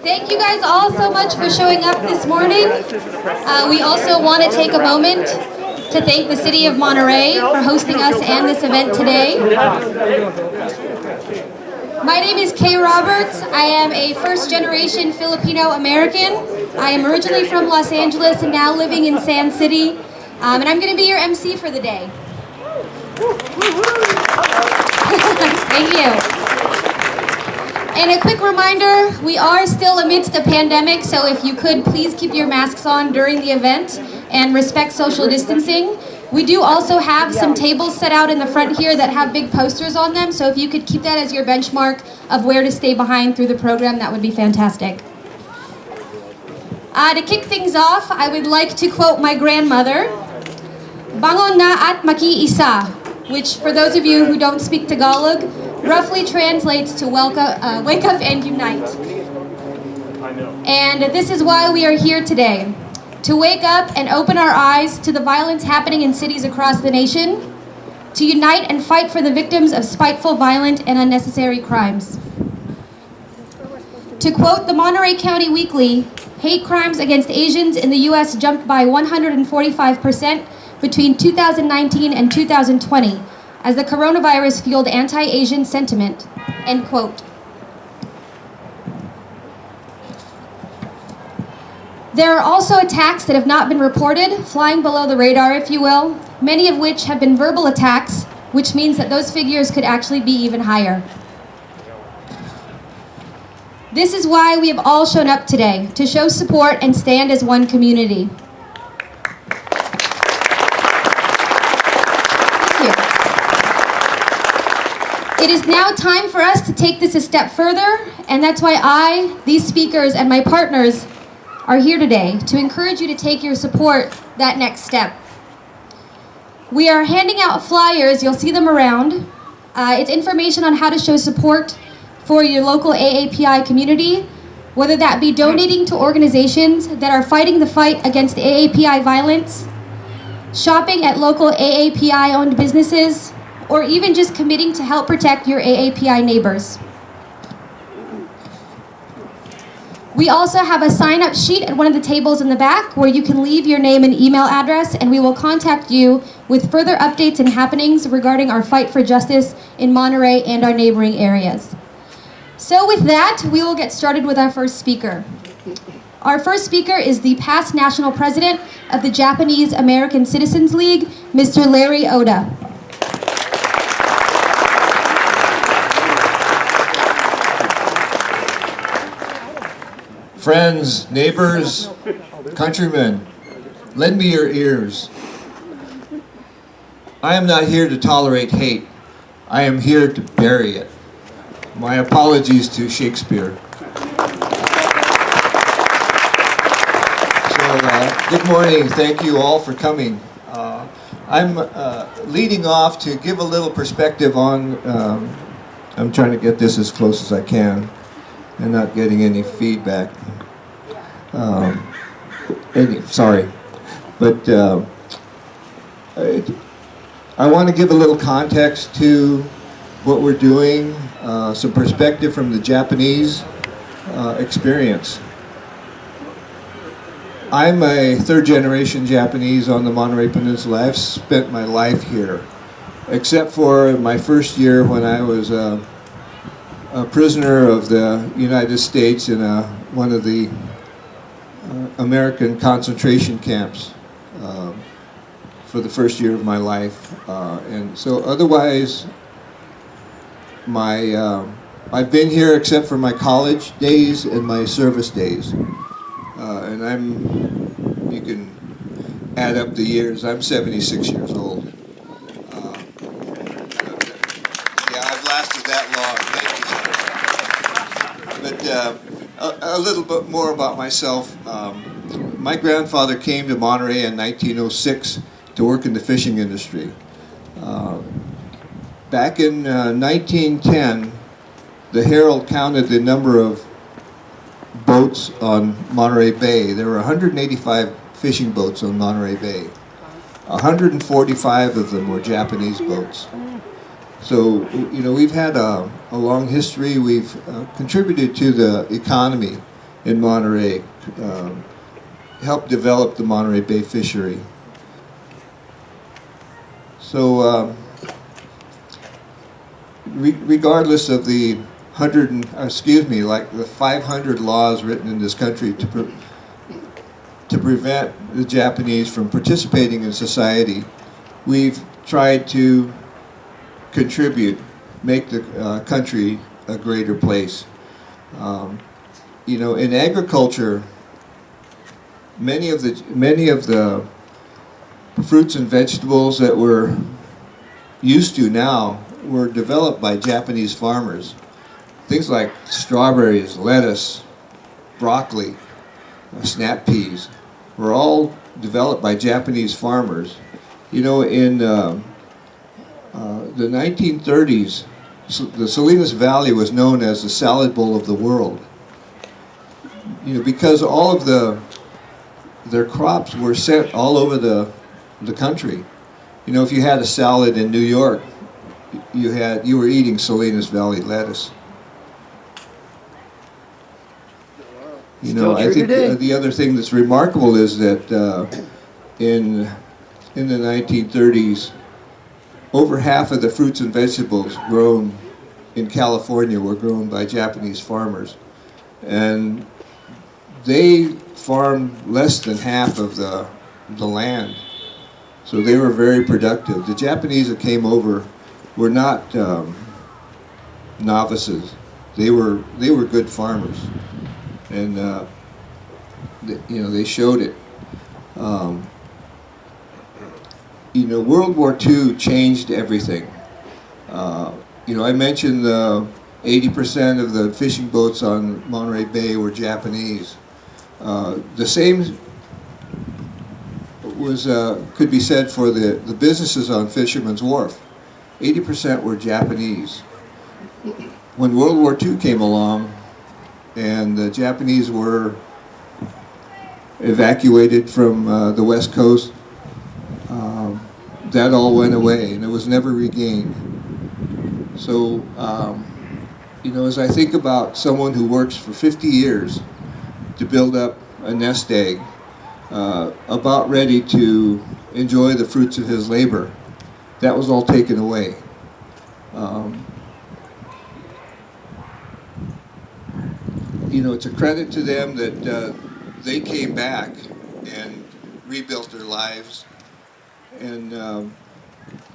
Thank you guys all so much for showing up this morning. We also want to take a moment to thank the City of Monterey for hosting us and this event today. My name is Kay Roberts. I am a first-generation Filipino-American. I am originally from Los Angeles and now living in Sand City. And I'm going to be your MC for the day. Thank you. And a quick reminder, we are still amidst a pandemic, so if you could please keep your masks on during the event and respect social distancing. We do also have some tables set out in the front here that have big posters on them, so if you could keep that as your benchmark of where to stay behind through the program, that would be fantastic. To kick things off, I would like to quote my grandmother, "Bangon na at maki-isa," which for those of you who don't speak Tagalog, roughly translates to wake up and unite. And this is why we are here today, to wake up and open our eyes to the violence happening in cities across the nation, to unite and fight for the victims of spiteful, violent, and unnecessary crimes. To quote the Monterey County Weekly, hate crimes against Asians in the U.S. jumped by 145% between 2019 and 2020, as the coronavirus fueled anti-Asian sentiment, end quote. There are also attacks that have not been reported, flying below the radar, if you will, many of which have been verbal attacks, which means that those figures could actually be even higher. This is why we have all shown up today, to show support and stand as one community. It is now time for us to take this a step further, and that's why I, these speakers, and my partners are here today to encourage you to take your support that next step. We are handing out flyers, you'll see them around. It's information on how to show support for your local AAPI community, whether that be donating to organizations that are fighting the fight against AAPI violence, shopping at local AAPI-owned businesses, or even just committing to help protect your AAPI neighbors. We also have a sign-up sheet at one of the tables in the back where you can leave your name and email address, and we will contact you with further updates and happenings regarding our fight for justice in Monterey and our neighboring areas. So with that, we will get started with our first speaker. Our first speaker is the past national president of the Japanese American Citizens League, Mr. Larry Oda. Friends, neighbors, countrymen, lend me your ears. I am not here to tolerate hate. I am here to bury it. My apologies to Shakespeare. Good morning. Thank you all for coming. I'm leading off to give a little perspective on, I'm trying to get this as close as I can and not getting any feedback. Sorry. But I want to give a little context to what we're doing, some perspective from the Japanese experience. I'm a third-generation Japanese on the Monterey Peninsula. I've spent my life here, except for my first year when I was a prisoner of the United States in one of the American concentration camps for the first year of my life. And so otherwise, I've been here except for my college days and my service days. And you can add up the years, I'm 76 years old. Yeah, I've lasted that long, thank you. But a little bit more about myself. My grandfather came to Monterey in 1906 to work in the fishing industry. Back in 1910, the Herald counted the number of boats on Monterey Bay. There were 185 fishing boats on Monterey Bay. 145 of them were Japanese boats. So, you know, we've had a long history. We've contributed to the economy in Monterey, helped develop the Monterey Bay fishery. So regardless of the the 500 laws written in this country to prevent the Japanese from participating in society, we've tried to contribute, make the country a greater place. You know, in agriculture, many of the fruits and vegetables that we're used to now were developed by Japanese farmers. Things like strawberries, lettuce, broccoli, snap peas were all developed by Japanese farmers. You know, in the 1930s, the Salinas Valley was known as the salad bowl of the world. You know, because all of their crops were sent all over the country. You know, if you had a salad in New York, you were eating Salinas Valley lettuce. You know, I think the other thing that's remarkable is that in the 1930s, over half of the fruits and vegetables grown in California were grown by Japanese farmers, and they farmed less than half of the land, so they were very productive. The Japanese that came over were not novices; they were good farmers, and you know, they showed it. You know, World War II changed everything. You know, I mentioned 80% of the fishing boats on Monterey Bay were Japanese. The same was could be said for the businesses on Fisherman's Wharf. 80% were Japanese. When World War II came along and the Japanese were evacuated from the West Coast, that all went away and it was never regained. So, you know, as I think about someone who works for 50 years to build up a nest egg, about ready to enjoy the fruits of his labor, that was all taken away. You know, it's a credit to them that they came back and rebuilt their lives. And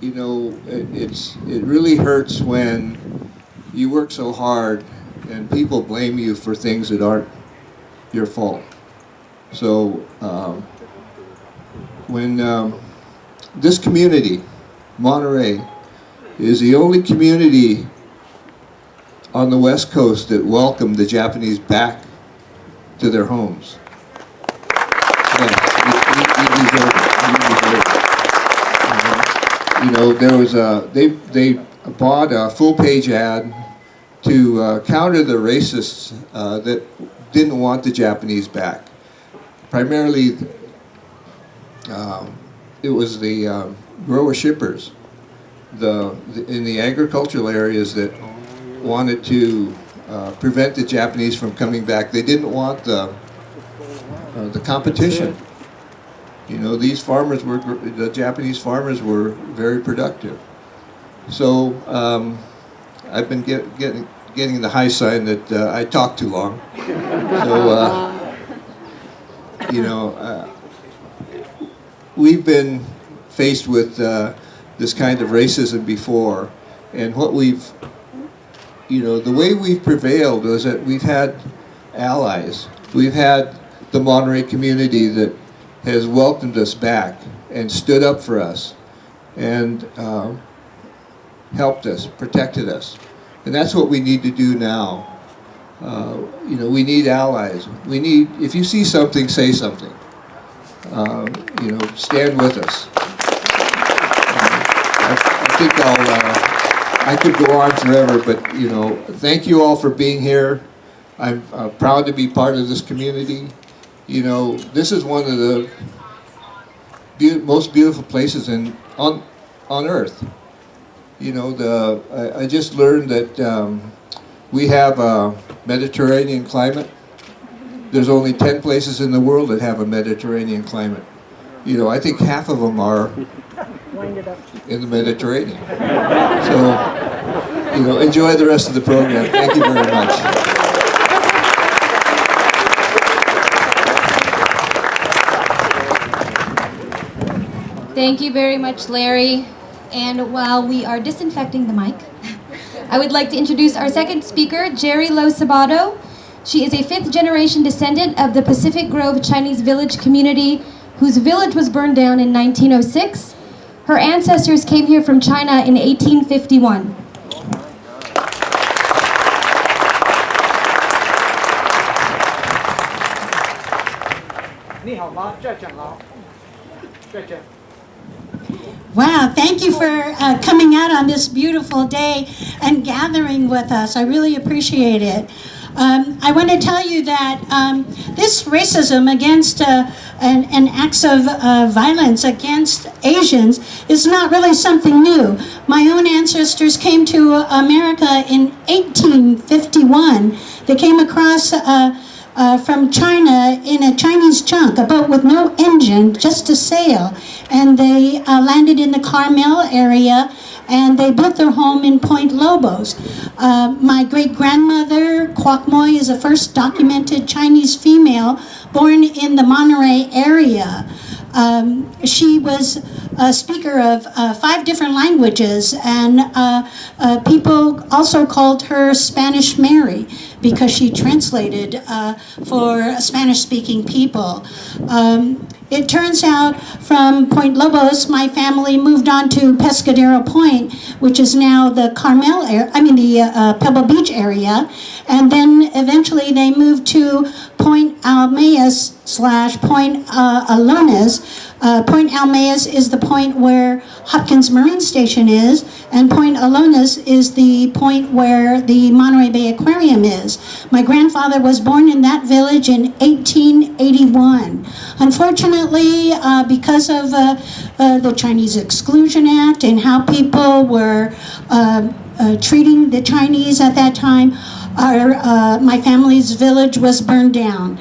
you know, it really hurts when you work so hard and people blame you for things that aren't your fault. So when this community, Monterey, is the only community on the West Coast that welcomed the Japanese back to their homes. You know, there was they bought a full-page ad to counter the racists that didn't want the Japanese back. Primarily, it was the grower shippers, in the agricultural areas that wanted to prevent the Japanese from coming back. They didn't want the competition. You know, the Japanese farmers were very productive. So I've been getting the high sign that I talk too long. So, you know, we've been faced with this kind of racism before, and what we've, you know, the way we've prevailed is that we've had allies. We've had the Monterey community that has welcomed us back and stood up for us and helped us, protected us. And that's what we need to do now. You know, we need allies. We need, if you see something, say something. You know, stand with us. I think I could go on forever, but, you know, thank you all for being here. I'm proud to be part of this community. You know, this is one of the most beautiful places on Earth. You know, I just learned that we have a Mediterranean climate, there's only 10 places in the world that have a Mediterranean climate. You know, I think half of them are in the Mediterranean. So, you know, enjoy the rest of the program. Thank you very much. Thank you very much, Larry. And while we are disinfecting the mic, I would like to introduce our second speaker, Jerry Lo Sabato. She is a fifth-generation descendant of the Pacific Grove Chinese village community, whose village was burned down in 1906. Her ancestors came here from China in 1851. 你好吗？这儿正好，这儿正。 Wow, thank you for coming out on this beautiful day and gathering with us. I really appreciate it. I want to tell you that this racism against and acts of violence against Asians is not really something new. My own ancestors came to America in 1851. They came across from China in a Chinese junk, a boat with no engine, just a sail. And they landed in the Carmel area, and they built their home in Point Lobos. My great-grandmother, Kwok Moi, is the first documented Chinese female born in the Monterey area. She was a speaker of 5 different languages, and people also called her Spanish Mary because she translated for Spanish-speaking people. It turns out from Point Lobos, my family moved on to Pescadero Point, which is now the Carmel area, the Pebble Beach area, and then eventually they moved to Point Almayas / Point Alones. Point Almayas is the point where Hopkins Marine Station is, and Point Alones is the point where the Monterey Bay Aquarium is. My grandfather was born in that village in 1881. Unfortunately, because of the Chinese Exclusion Act and how people were treating the Chinese at that time, my family's village was burned down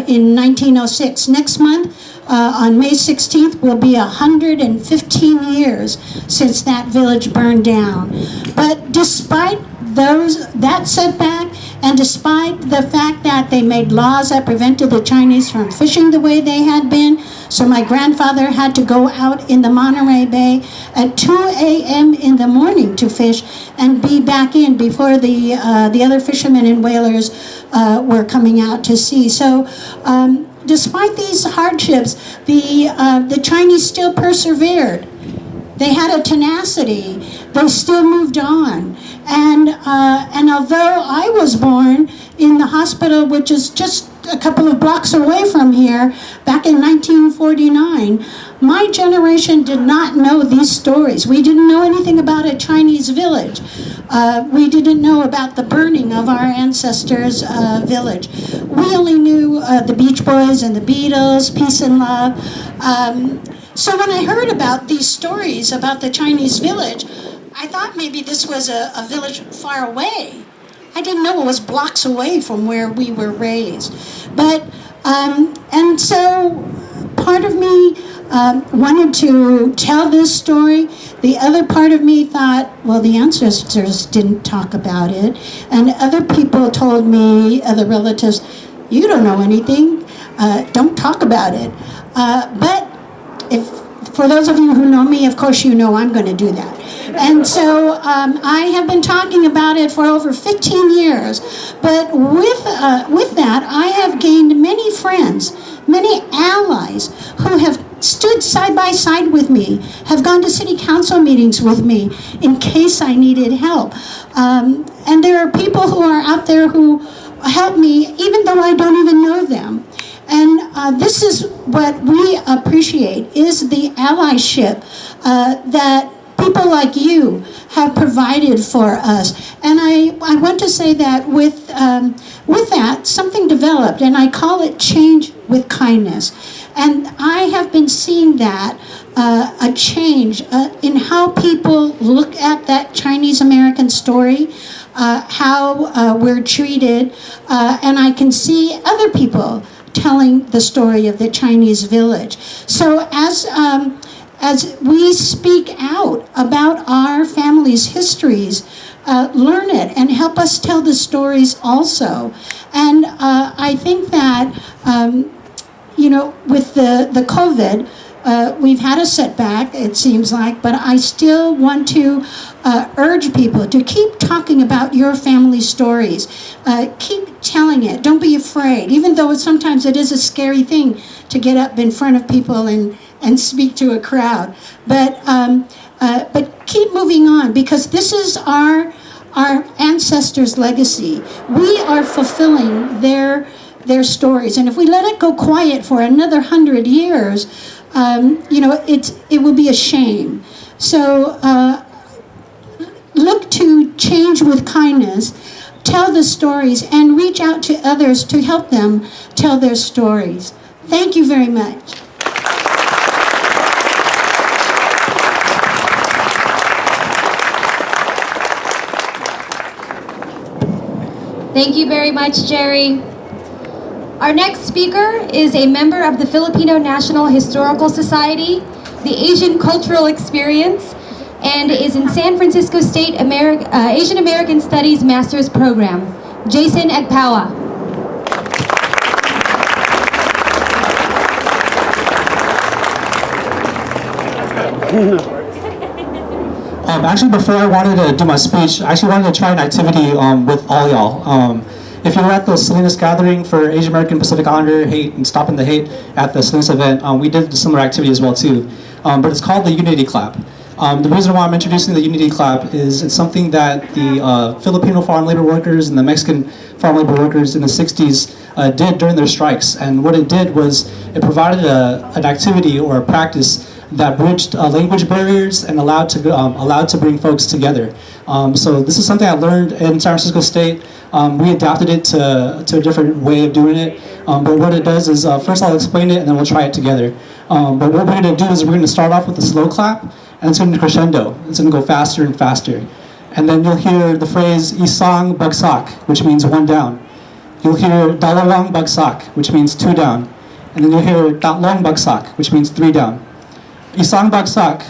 in 1906. Next month, on May 16th, will be 115 years since that village burned down. But despite that setback, and despite the fact that they made laws that prevented the Chinese from fishing the way they had been, so my grandfather had to go out in the Monterey Bay at 2 a.m. in the morning to fish and be back in before the other fishermen and whalers were coming out to sea. So despite these hardships, the Chinese still persevered. They had a tenacity. They still moved on. And although I was born in the hospital, which is just a couple of blocks away from here, back in 1949, my generation did not know these stories. We didn't know anything about a Chinese village. We didn't know about the burning of our ancestors' village. We only knew the Beach Boys and the Beatles, Peace and Love. So when I heard about these stories about the Chinese village, I thought maybe this was a village far away. I didn't know it was blocks away from where we were raised. But, and so part of me wanted to tell this story. The other part of me thought, well, the ancestors didn't talk about it. And other people told me, other relatives, you don't know anything, don't talk about it. But for those of you who know me, of course you know I'm going to do that. And so I have been talking about it for over 15 years. But with that, I have gained many friends, many allies who have stood side by side with me, have gone to city council meetings with me in case I needed help. And there are people who are out there who help me even though I don't even know them. And this is what we appreciate, is the allyship that people like you have provided for us. And I want to say that with that, something developed, and I call it change with kindness. And I have been seeing that, a change in how people look at that Chinese American story. how we're treated, and I can see other people telling the story of the Chinese village. So as we speak out about our families' histories, learn it and help us tell the stories also. And I think that, with the COVID, we've had a setback, it seems like, but I still want to urge people to keep talking about your family stories. Keep telling it. Don't be afraid, even though sometimes it is a scary thing to get up in front of people and speak to a crowd. But keep moving on, because this is our ancestors' legacy. We are fulfilling their stories, and if we let it go quiet for another 100 years, it will be a shame. So look to change with kindness, tell the stories, and reach out to others to help them tell their stories. Thank you very much. Thank you very much, Jerry. Our next speaker is a member of the Filipino National Historical Society, the Asian Cultural Experience, and is in San Francisco State Asian American Studies Master's Program. Jason Agpawa. Actually, before I wanted to do my speech, I actually wanted to try an activity with all y'all. If you were at the Salinas gathering for Asian American Pacific Islander Hate and Stopping the Hate at the Salinas event, we did a similar activity as well too. But it's called the Unity Clap. The reason why I'm introducing the Unity Clap is it's something that the Filipino farm labor workers and the Mexican farm labor workers in the 60s did during their strikes. And what it did was it provided an activity or a practice that bridged language barriers and allowed to bring folks together. So this is something I learned in San Francisco State. We adapted it to a different way of doing it. But what it does is, first I'll explain it and then we'll try it together. But what we're going to do is we're going to start off with a slow clap, and it's going to crescendo. It's going to go faster and faster. And then you'll hear the phrase isang bagsak, which means one down. You'll hear dalawang bagsak, which means two down. And then you'll hear tatlong bagsak, which means three down. Isang bagsak,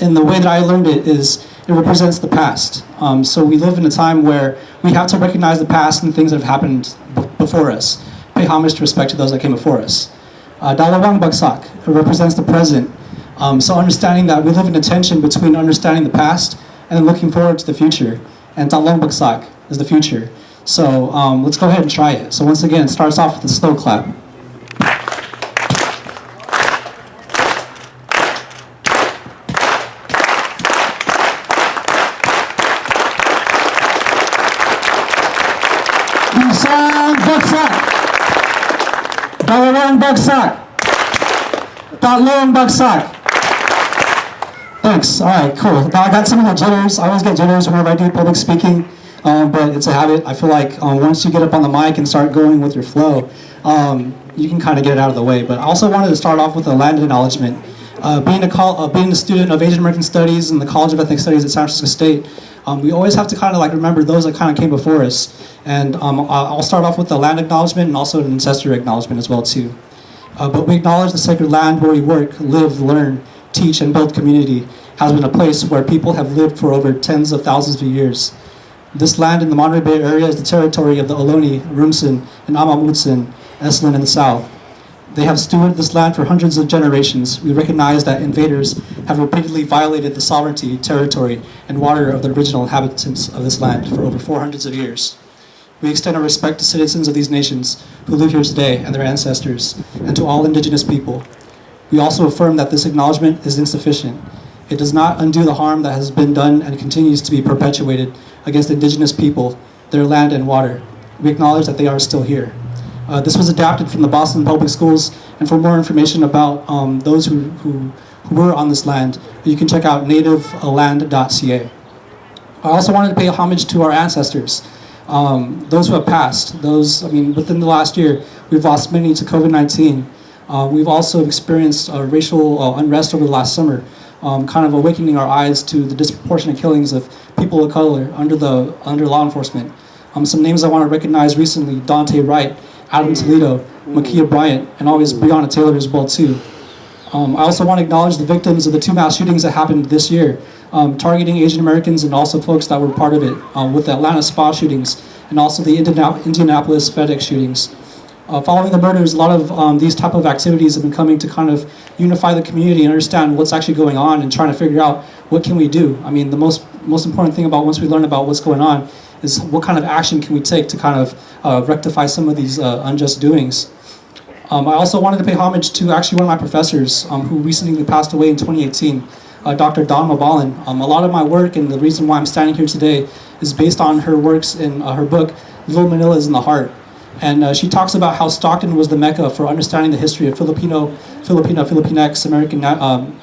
in the way that I learned it, is it represents the past. So we live in a time where we have to recognize the past and things that have happened before us. Pay homage to respect to those that came before us. Dalawang bagsak, it represents the present. So understanding that we live in a tension between understanding the past and then looking forward to the future. And tatlong bagsak is the future. So let's go ahead and try it. So once again, it starts off with a slow clap. Isang bagsak, dalawang bagsak, tatlong bagsak. Thanks. All right, cool. Now I got some of the jitters. I always get jitters whenever I do public speaking, but it's a habit. I feel like once you get up on the mic and start going with your flow, you can kind of get it out of the way. But I also wanted to start off with a land acknowledgement. Being a student of Asian American Studies in the College of Ethnic Studies at San Francisco State, we always have to kind of like remember those that kind of came before us. And I'll start off with the land acknowledgement and also an ancestor acknowledgement as well too. But we acknowledge the sacred land where we work, live, learn, teach, and build community has been a place where people have lived for over tens of thousands of years. This land in the Monterey Bay area is the territory of the Ohlone, Rumsen, and Amamutsen, Esalen in the south. They have stewarded this land for hundreds of generations. We recognize that invaders have repeatedly violated the sovereignty, territory, and water of the original inhabitants of this land for over 400 of years. We extend our respect to citizens of these nations who live here today and their ancestors, and to all indigenous people. We also affirm that this acknowledgement is insufficient. It does not undo the harm that has been done and continues to be perpetuated against indigenous people, their land and water. We acknowledge that they are still here. This was adapted from the Boston Public Schools, and for more information about those who were on this land, you can check out nativeland.ca. I also wanted to pay homage to our ancestors, those who have passed. Within the last year, we've lost many to COVID-19. We've also experienced racial unrest over the last summer. kind of awakening our eyes to the disproportionate killings of people of color under law enforcement. Some names I want to recognize recently: Dante Wright, Adam Toledo, Makia Bryant, and always Breonna Taylor as well too. I also want to acknowledge the victims of the 2 mass shootings that happened this year, targeting Asian Americans and also folks that were part of it, with the Atlanta spa shootings and also the Indianapolis FedEx shootings. Following the murders, a lot of these type of activities have been coming to kind of unify the community and understand what's actually going on and trying to figure out what can we do. I mean, the most important thing about once we learn about what's going on is what kind of action can we take to kind of rectify some of these unjust doings. I also wanted to pay homage to actually one of my professors who recently passed away in 2018, Dr. Dawn Mabalin. A lot of my work and the reason why I'm standing here today is based on her works in her book, Little Manila's in the Heart. And she talks about how Stockton was the mecca for understanding the history of Filipinx,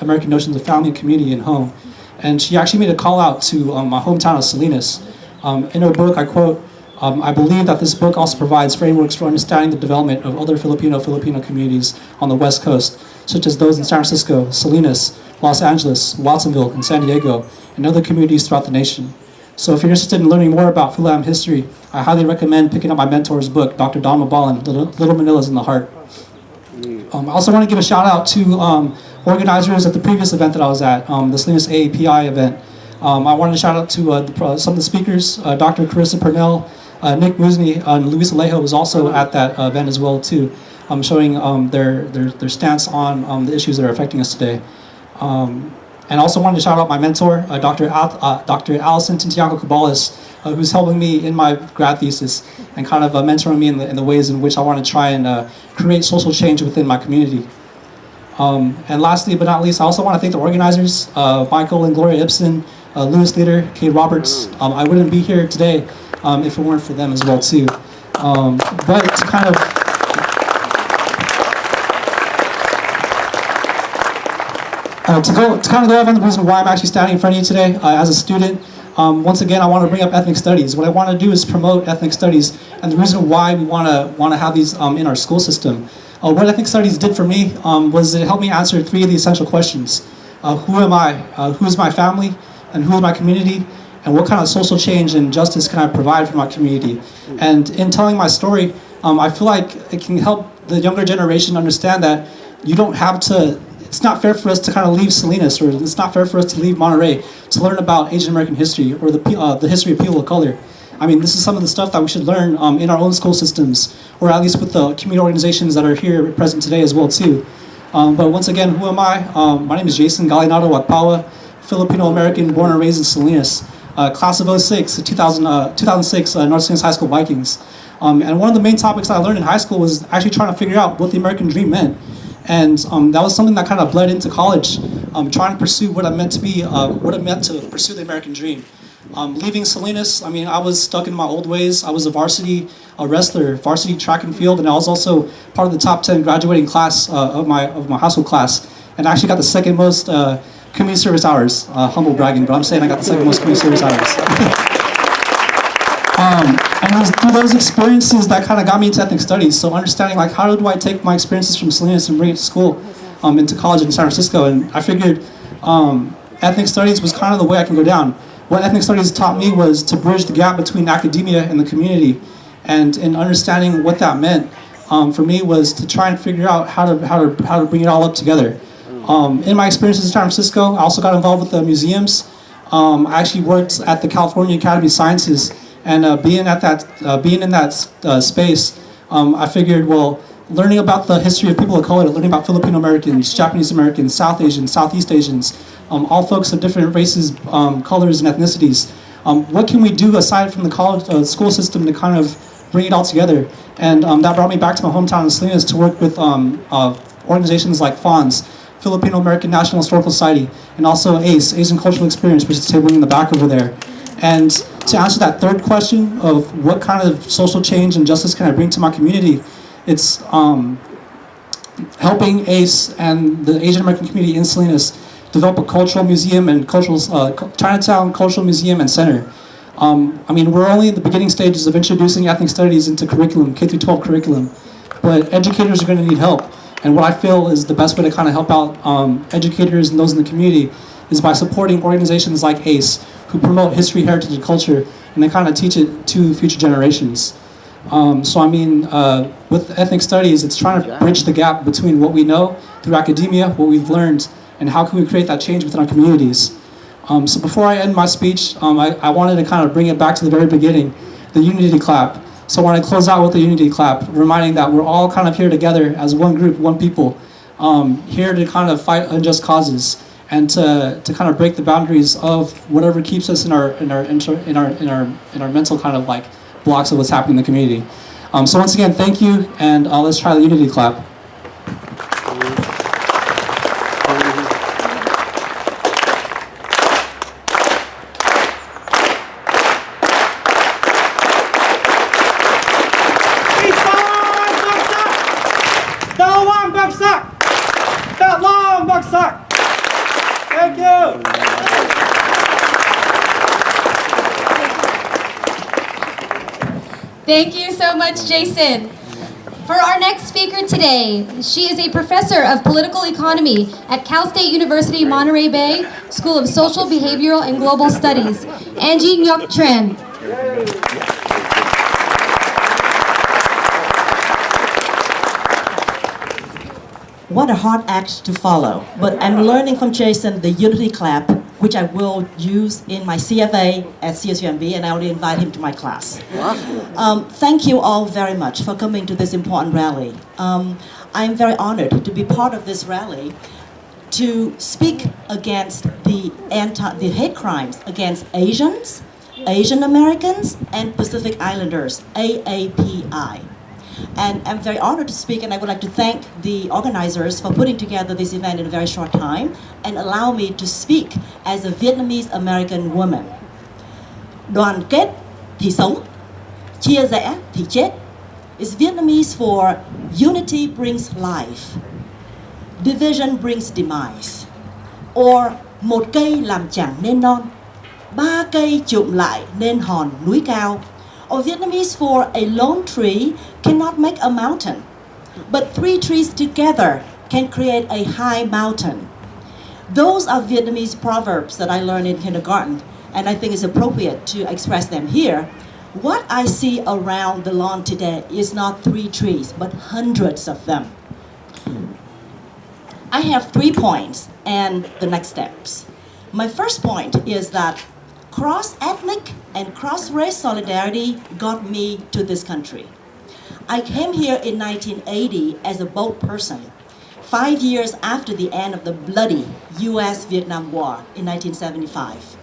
American notions of family, community, and home. And she actually made a call out to my hometown of Salinas. In her book, I quote, I believe that this book also provides frameworks for understanding the development of other Filipino communities on the West Coast, such as those in San Francisco, Salinas, Los Angeles, Watsonville, and San Diego, and other communities throughout the nation. So if you're interested in learning more about Philam history, I highly recommend picking up my mentor's book, Dr. Dawn Mabalin, Little Manila's in the Heart. I also want to give a shout out to organizers at the previous event that I was at, the Salinas AAPI event. I wanted to shout out to some of the speakers, Dr. Carissa Purnell, Nick Musney, and Luis Alejo was also at that event as well too, showing their stance on the issues that are affecting us today. And also wanted to shout out my mentor, Dr. Allison Tintiago Cabales, who's helping me in my grad thesis and kind of mentoring me in the ways in which I want to try and create social change within my community. And lastly but not least, I also want to thank the organizers, Michael and Gloria Ibsen, Lewis Leader, Kate Roberts. I wouldn't be here today if it weren't for them as well too. But to kind of go over the reason why I'm actually standing in front of you today as a student, once again I want to bring up ethnic studies. What I want to do is promote ethnic studies, and the reason why we want to have these in our school system. What ethnic studies did for me was it helped me answer 3 of the essential questions: who am I, who is my family, and who is my community, and what kind of social change and justice can I provide for my community. And in telling my story, I feel like it can help the younger generation understand that you don't have to. It's not fair for us to kind of leave Salinas, or it's not fair for us to leave Monterey to learn about Asian American history or the history of people of color. I mean, this is some of the stuff that we should learn in our own school systems, or at least with the community organizations that are here present today as well too. But once again, who am I? My name is Jason Galinado Wakpawa, Filipino American, born and raised in Salinas, class of 06, 2006 North Salinas High School Vikings. And one of the main topics that I learned in high school was actually trying to figure out what the American dream meant. And that was something that kind of bled into college, trying to pursue what it meant to be, what it meant to pursue the American dream. Leaving Salinas, I mean, I was stuck in my old ways. I was a varsity wrestler, varsity track and field, and I was also part of the top 10 graduating class of my high school class. And I actually got the second most community service hours. Humble bragging, but I'm saying I got the second most community service hours. And it was through those experiences that kind of got me into ethnic studies. So understanding, like, how do I take my experiences from Salinas and bring it to school, into college in San Francisco? And I figured ethnic studies was kind of the way I can go down. What ethnic studies taught me was to bridge the gap between academia and the community. And in understanding what that meant, for me was to try and figure out how to bring it all up together. In my experiences in San Francisco, I also got involved with the museums. I actually worked at the California Academy of Sciences. And being in that space, I figured, well, learning about the history of people of color, learning about Filipino Americans, Japanese Americans, South Asians, Southeast Asians, all folks of different races, colors, and ethnicities. What can we do aside from the college school system to kind of bring it all together? And that brought me back to my hometown of Salinas to work with organizations like FONS, Filipino American National Historical Society, and also ACE, Asian Cultural Experience, which is tabling in the back over there. And to answer that third question of what kind of social change and justice can I bring to my community, it's helping ACE and the Asian American community in Salinas develop a cultural museum and Chinatown Cultural Museum and Center. I mean, we're only in the beginning stages of introducing ethnic studies into curriculum, K-12 curriculum, but educators are going to need help. And what I feel is the best way to kind of help out educators and those in the community is by supporting organizations like ACE, who promote history, heritage, and culture, and they kind of teach it to future generations. So I mean, with ethnic studies, it's trying to bridge the gap between what we know through academia, what we've learned, and how can we create that change within our communities. So before I end my speech, I wanted to kind of bring it back to the very beginning, the unity clap. So I want to close out with the unity clap, reminding that we're all kind of here together as one group, one people, here to kind of fight unjust causes and to kind of break the boundaries of whatever keeps us in our mental kind of like blocks of what's happening in the community. So once again, thank you, and let's try the unity clap. Thank you. Thank you so much, Jason. For our next speaker today, she is a professor of political economy at Cal State University Monterey Bay School of Social, Behavioral, and Global Studies, Angie Ngoc Tran. What a hard act to follow. But I'm learning from Jason the unity clap, which I will use in my CFA at CSUMB, and I will invite him to my class. Thank you all very much for coming to this important rally. I'm very honored to be part of this rally to speak against the hate crimes against Asians, Asian Americans, and Pacific Islanders, AAPI. And I'm very honored to speak, and I would like to thank the organizers for putting together this event in a very short time and allow me to speak as a Vietnamese American woman. Đoàn kết thì sống, chia rẽ thì chết is Vietnamese for unity brings life, division brings demise, or một cây làm chẳng nên non, ba cây chụm lại nên hòn núi cao. Or Vietnamese for a lone tree cannot make a mountain, but three trees together can create a high mountain. Those are Vietnamese proverbs that I learned in kindergarten, and I think it's appropriate to express them here. What I see around the lawn today is not three trees, but hundreds of them. I have 3 points and the next steps. My first point is that cross-ethnic and cross-race solidarity got me to this country. I came here in 1980 as a boat person, 5 years after the end of the bloody US-Vietnam War in 1975.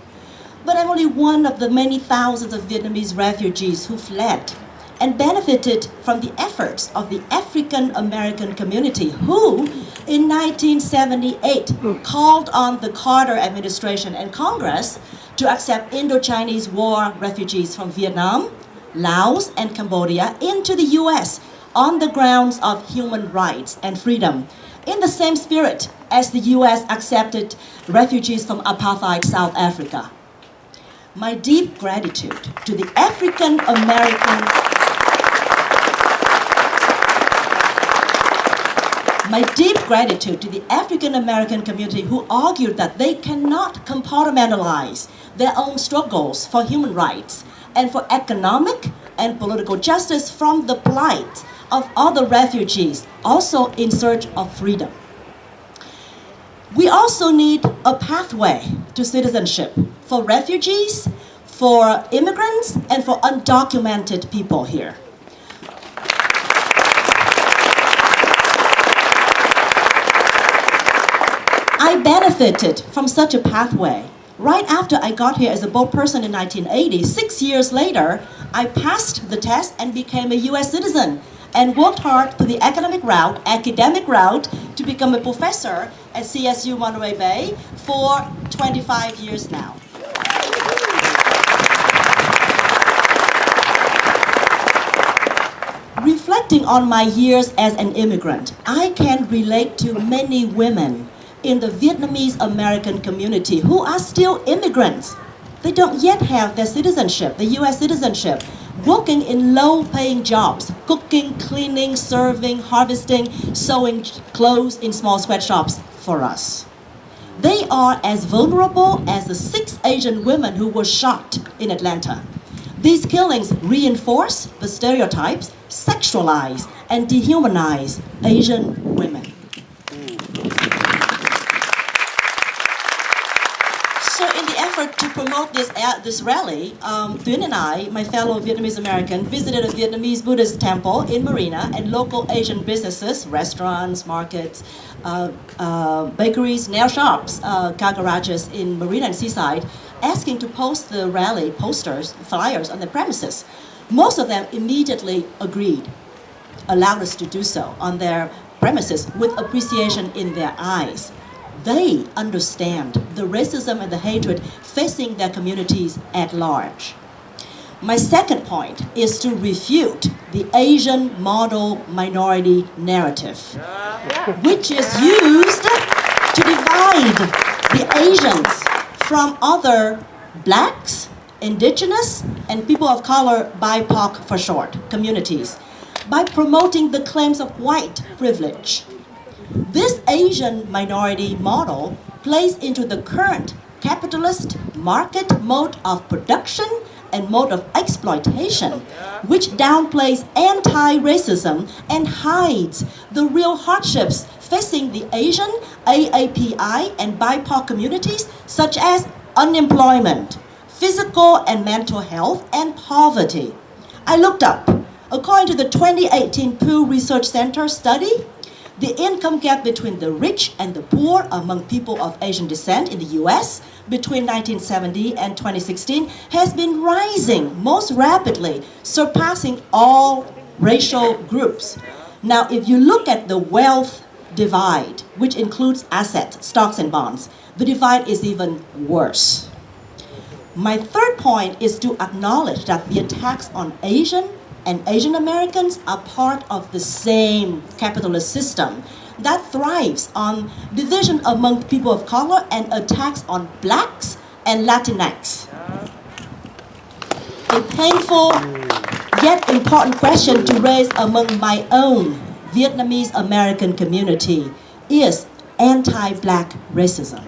But I'm only one of the many thousands of Vietnamese refugees who fled and benefited from the efforts of the African American community who, in 1978, called on the Carter administration and Congress to accept Indo-Chinese War refugees from Vietnam, Laos, and Cambodia into the US on the grounds of human rights and freedom, in the same spirit as the US accepted refugees from apartheid South Africa. My deep gratitude to the African American community who argued that they cannot compartmentalize their own struggles for human rights and for economic and political justice from the plight of other refugees also in search of freedom. We also need a pathway to citizenship for refugees, for immigrants, and for undocumented people here. I benefited from such a pathway. Right after I got here as a boat person in 1980, 6 years later, I passed the test and became a US citizen and worked hard through the academic route to become a professor at CSU Monterey Bay for 25 years now. Reflecting on my years as an immigrant, I can relate to many women in the Vietnamese American community who are still immigrants. They don't yet have their citizenship, the US citizenship. working in low-paying jobs, cooking, cleaning, serving, harvesting, sewing clothes in small sweatshops for us. They are as vulnerable as the 6 Asian women who were shot in Atlanta. These killings reinforce the stereotypes, sexualize, and dehumanize Asian women. So in the effort to promote this rally, Tuyến and I, my fellow Vietnamese American, visited a Vietnamese Buddhist temple in Marina and local Asian businesses, restaurants, markets, bakeries, nail shops, car garages in Marina and Seaside, asking to post the rally posters, flyers on the premises. Most of them immediately agreed, allowed us to do so on their premises with appreciation in their eyes. They understand the racism and the hatred facing their communities at large. My second point is to refute the Asian model minority narrative, which is used to divide the Asians from other blacks, indigenous, and people of color, BIPOC for short, communities, by promoting the claims of white privilege. This Asian minority model plays into the current capitalist market mode of production and mode of exploitation, which downplays anti-racism and hides the real hardships facing the Asian, AAPI, and BIPOC communities, such as unemployment, physical and mental health, and poverty. I looked up. According to the 2018 Pew Research Center study, the income gap between the rich and the poor among people of Asian descent in the US between 1970 and 2016 has been rising most rapidly, surpassing all racial groups. Now, if you look at the wealth divide, which includes assets, stocks, and bonds, the divide is even worse. My third point is to acknowledge that the attacks on Asian and Asian Americans are part of the same capitalist system that thrives on division among people of color and attacks on blacks and Latinx. A painful yet important question to raise among my own Vietnamese American community is anti-black racism.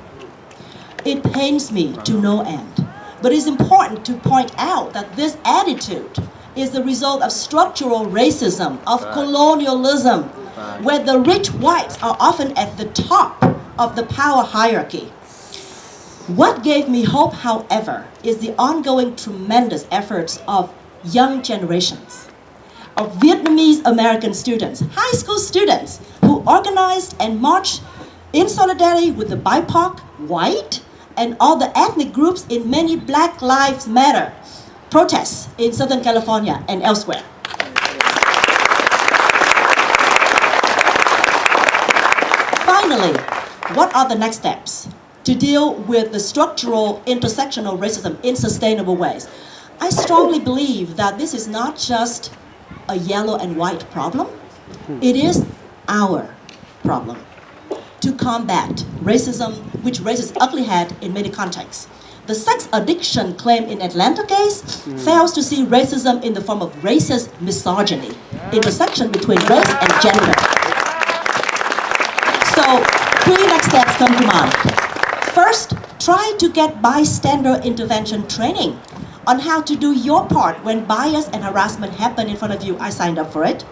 It pains me to no end, but it's important to point out that this attitude is the result of structural racism, of colonialism, where the rich whites are often at the top of the power hierarchy. What gave me hope, however, is the ongoing tremendous efforts of young generations, of Vietnamese American students, high school students, who organized and marched in solidarity with the BIPOC, white, and all the ethnic groups in many Black Lives Matter protests in Southern California and elsewhere. Finally, what are the next steps to deal with the structural intersectional racism in sustainable ways? I strongly believe that this is not just a yellow and white problem. It is our problem to combat racism, which raises ugly head in many contexts. The sex addiction claim in Atlanta case fails to see racism in the form of racist misogyny, intersection between race and gender. So, 3 next steps come to mind. First, try to get bystander intervention training on how to do your part when bias and harassment happen in front of you. I signed up for it.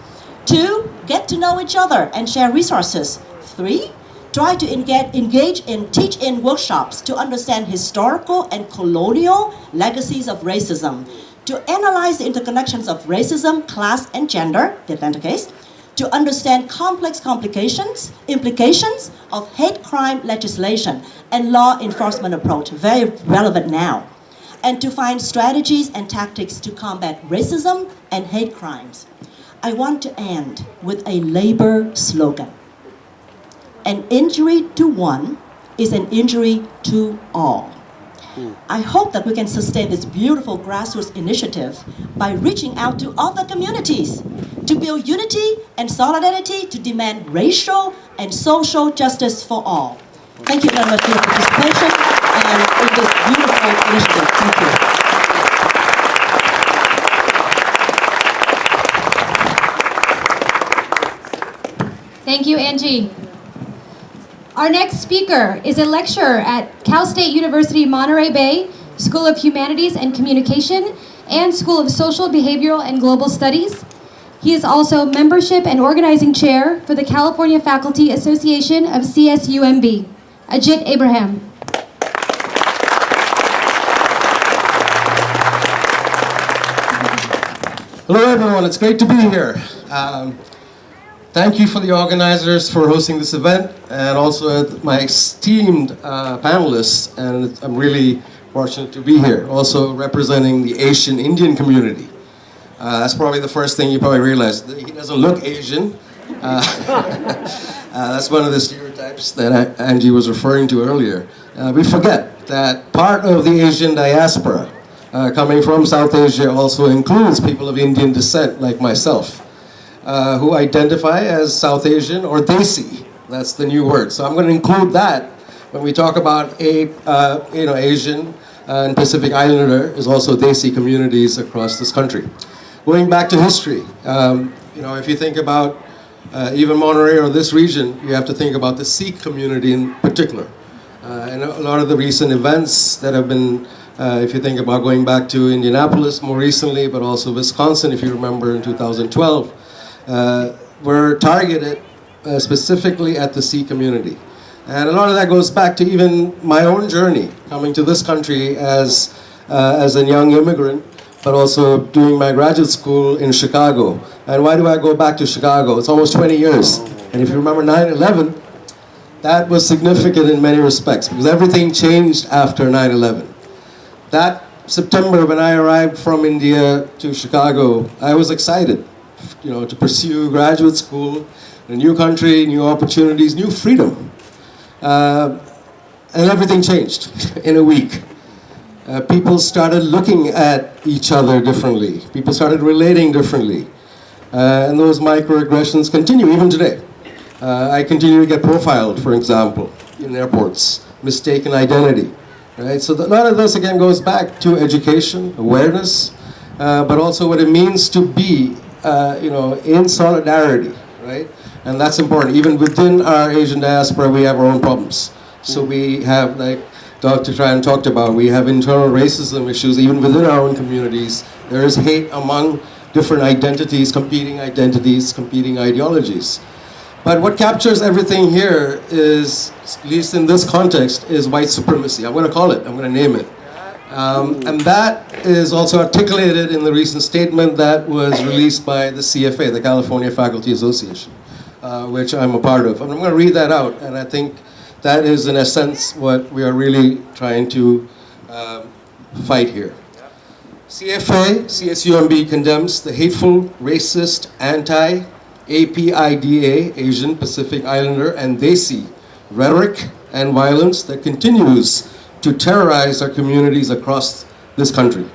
2, get to know each other and share resources. 3, try to engage in teach-in workshops to understand historical and colonial legacies of racism, to analyze the interconnections of racism, class, and gender, the Atlanta case, to understand complex implications of hate crime legislation and law enforcement approach, very relevant now, and to find strategies and tactics to combat racism and hate crimes. I want to end with a labor slogan. An injury to one is an injury to all. I hope that we can sustain this beautiful grassroots initiative by reaching out to other communities to build unity and solidarity to demand racial and social justice for all. Thank you very much for your participation and in this beautiful initiative. Thank you. Thank you, Angie. Our next speaker is a lecturer at Cal State University Monterey Bay School of Humanities and Communication and School of Social, Behavioral, and Global Studies. He is also membership and organizing chair for the California Faculty Association of CSUMB. Ajit Abraham. Hello everyone, it's great to be here. Thank you for the organizers for hosting this event and also my esteemed panelists, and I'm really fortunate to be here, also representing the Asian Indian community. That's probably the first thing you probably realize. He doesn't look Asian. That's one of the stereotypes that Angie was referring to earlier. We forget that part of the Asian diaspora coming from South Asia also includes people of Indian descent like myself, who identify as South Asian or Desi. That's the new word. So I'm going to include that when we talk about Asian and Pacific Islander is also Desi communities across this country. Going back to history, if you think about even Monterey or this region, you have to think about the Sikh community in particular. And a lot of the recent events that have been, if you think about going back to Indianapolis more recently, but also Wisconsin, if you remember in 2012, were targeted specifically at the Sikh community. And a lot of that goes back to even my own journey coming to this country as a young immigrant, but also doing my graduate school in Chicago. And why do I go back to Chicago? It's almost 20 years. And if you remember 9/11, that was significant in many respects because everything changed after 9/11. That September when I arrived from India to Chicago, I was excited, to pursue graduate school, a new country, new opportunities, new freedom. And everything changed in a week. People started looking at each other differently. People started relating differently. And those microaggressions continue even today. I continue to get profiled, for example, in airports, mistaken identity. Right? So a lot of this again goes back to education, awareness, but also what it means to be, in solidarity, right? And that's important. Even within our Asian diaspora, we have our own problems. So we have, like Dr. Tran talked about, we have internal racism issues even within our own communities. There is hate among different identities, competing ideologies. But what captures everything here is, at least in this context, is white supremacy. I'm going to call it, I'm going to name it. And that is also articulated in the recent statement that was released by the CFA, the California Faculty Association, which I'm a part of. And I'm going to read that out, and I think that is, in essence, what we are really trying to fight here. CFA, CSUMB condemns the hateful, racist, anti-APIDA, Asian Pacific Islander, and Desi rhetoric and violence that continues to terrorize our communities across this country.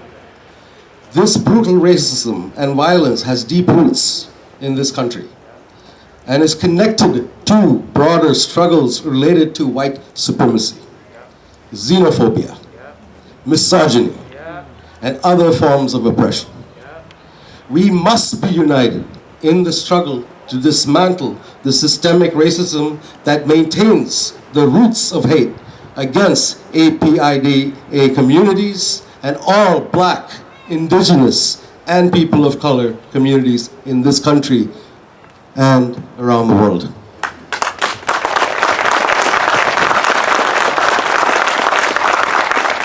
This brutal racism and violence has deep roots in this country and is connected to broader struggles related to white supremacy, xenophobia, misogyny, and other forms of oppression. We must be united in the struggle to dismantle the systemic racism that maintains the roots of hate against APIDA communities and all Black, Indigenous, and people of color communities in this country and around the world.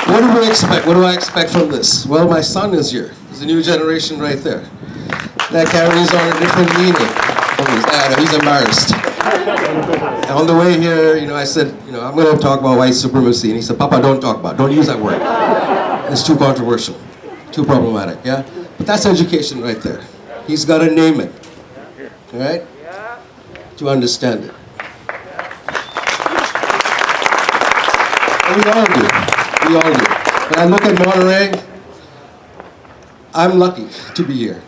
What do we expect? What do I expect from this? Well, my son is here. There's a new generation right there. That carries on a different meaning. He's embarrassed. And on the way here, I said, I'm going to talk about white supremacy. And he said, Papa, don't talk about it. Don't use that word. It's too controversial, too problematic, yeah? But that's education right there. He's got to name it, all right? To understand it. And we all do. We all do. When I look at Monterey, I'm lucky to be here.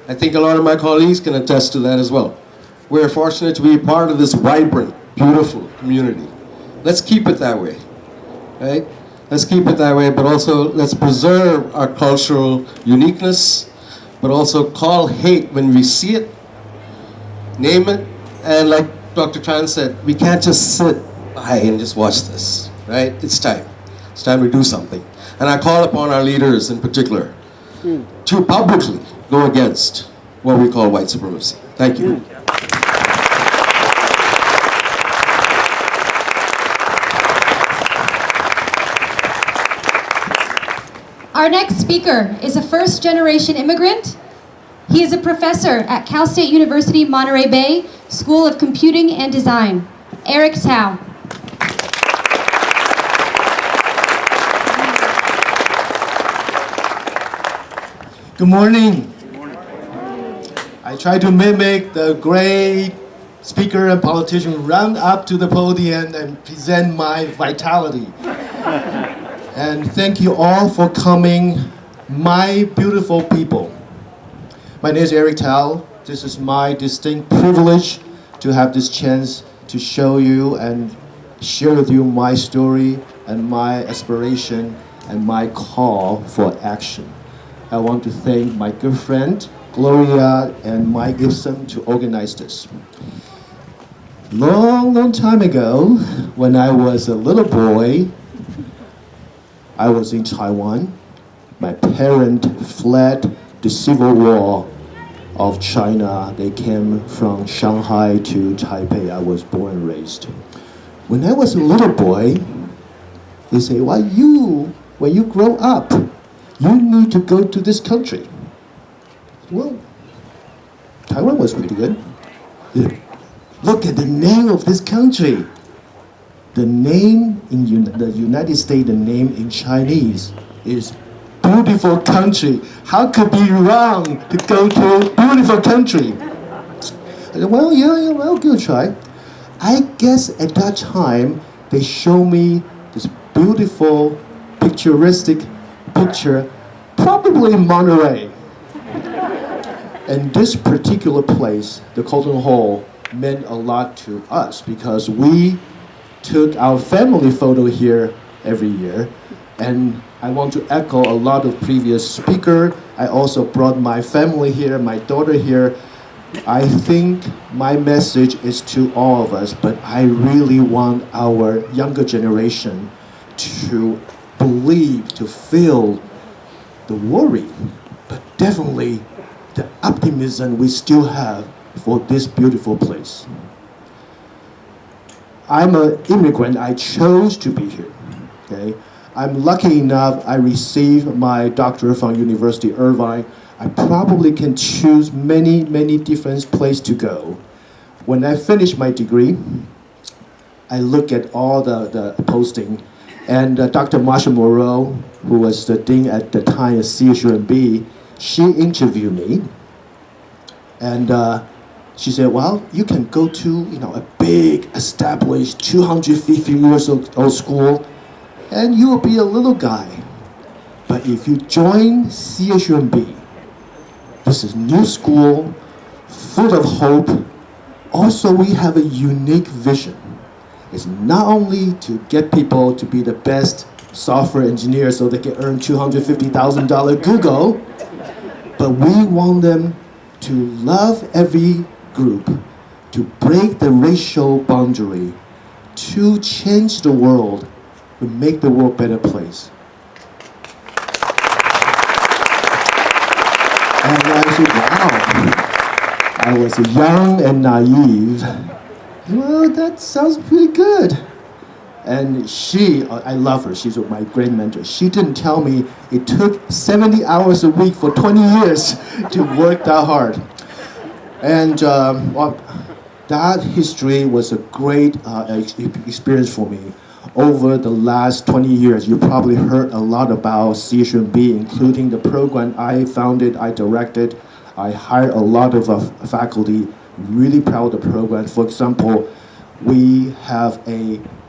I think a lot of my colleagues can attest to that as well. We're fortunate to be part of this vibrant, beautiful community. Let's keep it that way, right? Let's keep it that way, but also let's preserve our cultural uniqueness, but also call hate when we see it, name it, and like Dr. Tran said, we can't just sit by and just watch this, right? It's time. It's time to do something. And I call upon our leaders in particular to publicly go against what we call white supremacy. Thank you. Our next speaker is a first-generation immigrant. He is a professor at Cal State University, Monterey Bay, School of Computing and Design. Eric Tao. Good morning. I try to mimic the great speaker and politician run up to the podium and present my vitality. And thank you all for coming, my beautiful people. My name is Eric Tao. This is my distinct privilege to have this chance to show you and share with you my story and my aspiration and my call for action. I want to thank my good friend, Gloria and Mike Gibson to organize this. Long time ago, when I was a little boy, I was in Taiwan. My parents fled the civil war of China. They came from Shanghai to Taipei. I was born and raised. When I was a little boy, they say, well, when you grow up, you need to go to this country. Well, Taiwan was pretty good. Look at the name of this country. The name in the United States, the name in Chinese is beautiful country. How could be wrong to go to beautiful country? I said, well, yeah, well, good try. I guess at that time, they show me this beautiful, picturesque picture, probably Monterey. And this particular place, the Colton Hall, meant a lot to us because we took our family photo here every year. And I want to echo a lot of previous speakers. I also brought my family here, my daughter here. I think my message is to all of us, but I really want our younger generation to believe, to feel the worry, but definitely the optimism we still have for this beautiful place. I'm an immigrant. I chose to be here. Okay, I'm lucky enough. I received my doctorate from University of Irvine. I probably can choose many different places to go. When I finish my degree, I look at all the posting, and Dr. Marsha Moreau, who was the dean at the time at CSUMB, she interviewed me, and she said, well, you can go to a big, established, 250 years old school, and you will be a little guy. But if you join CSUMB, this is new school, full of hope. Also, we have a unique vision. It's not only to get people to be the best software engineers so they can earn $250,000 Google, but we want them to love every group, to break the racial boundary, to change the world, to make the world a better place. And I said, wow, I was young and naive. Well, that sounds pretty good. And I love her, she's my great mentor. She didn't tell me it took 70 hours a week for 20 years to work that hard. And that history was a great experience for me. Over the last 20 years, you probably heard a lot about CSUMB, including the program I founded, I directed. I hired a lot of faculty, really proud of the program. For example, we have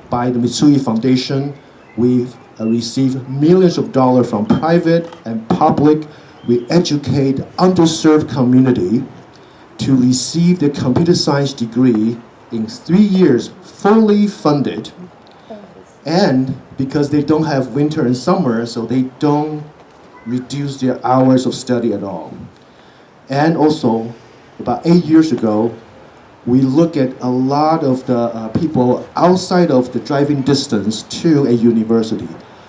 by the Mitsui Foundation, we've received millions of dollars from private and public. We educate underserved community to receive the computer science degree in 3 years, fully funded. And because they don't have winter and summer, so they don't reduce their hours of study at all. And also, about 8 years ago, we look at a lot of the people outside of the driving distance to a university.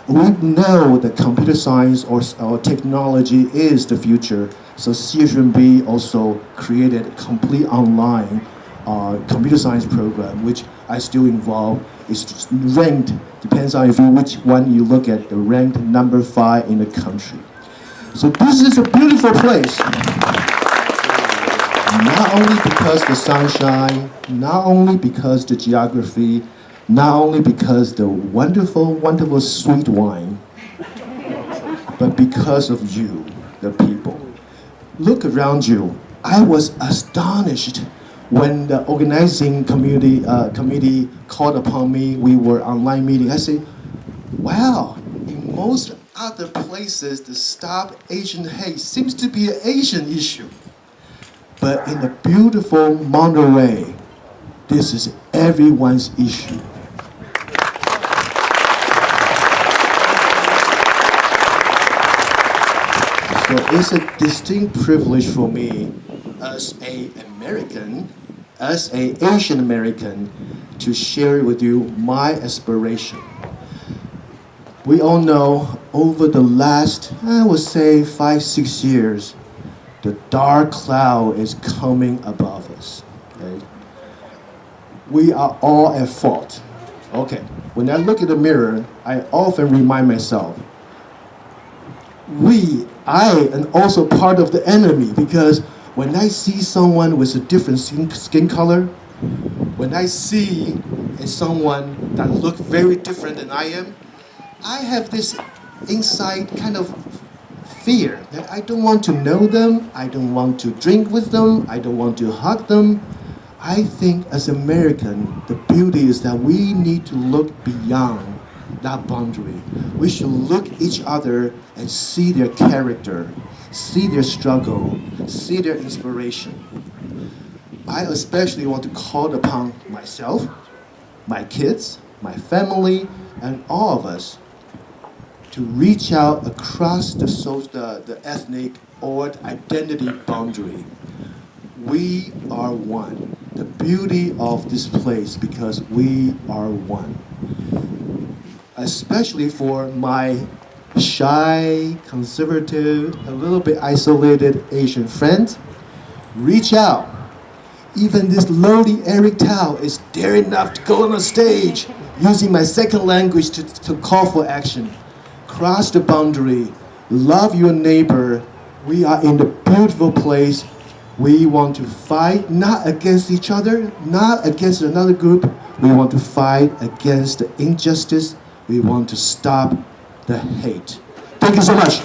We know that computer science or technology is the future, so CSUMB also created a complete online computer science program, which I still involved. It's just ranked, depends on which one you look at, the ranked number 5 in the country. So this is a beautiful place. Not only because the sunshine, not only because the geography, not only because the wonderful, wonderful sweet wine, but because of you, the people. Look around you. I was astonished when the organizing committee called upon me. We were online meeting. I said, wow, in most other places, the Stop Asian Hate seems to be an Asian issue. But in the beautiful Monterey, this is everyone's issue. So it's a distinct privilege for me as an American, as an Asian American, to share with you my aspiration. We all know over the last, I would say, 5-6 years, the dark cloud is coming above us. Okay? We are all at fault. Okay, when I look in the mirror, I often remind myself, I am also part of the enemy, because when I see someone with a different skin color, when I see someone that looks very different than I am, I have this inside kind of fear that I don't want to know them, I don't want to drink with them, I don't want to hug them. I think as American, the beauty is that we need to look beyond that boundary. We should look at each other and see their character, see their struggle, see their inspiration. I especially want to call upon myself, my kids, my family, and all of us to reach out across the ethnic or identity boundary. We are one. The beauty of this place, because we are one. Especially for my shy, conservative, a little bit isolated Asian friends, reach out. Even this lowly Eric Tao is daring enough to go on a stage using my second language to call for action. Cross the boundary, love your neighbor. We are in the beautiful place. We want to fight not against each other, not against another group. We want to fight against the injustice. We want to stop the hate. Thank you so much.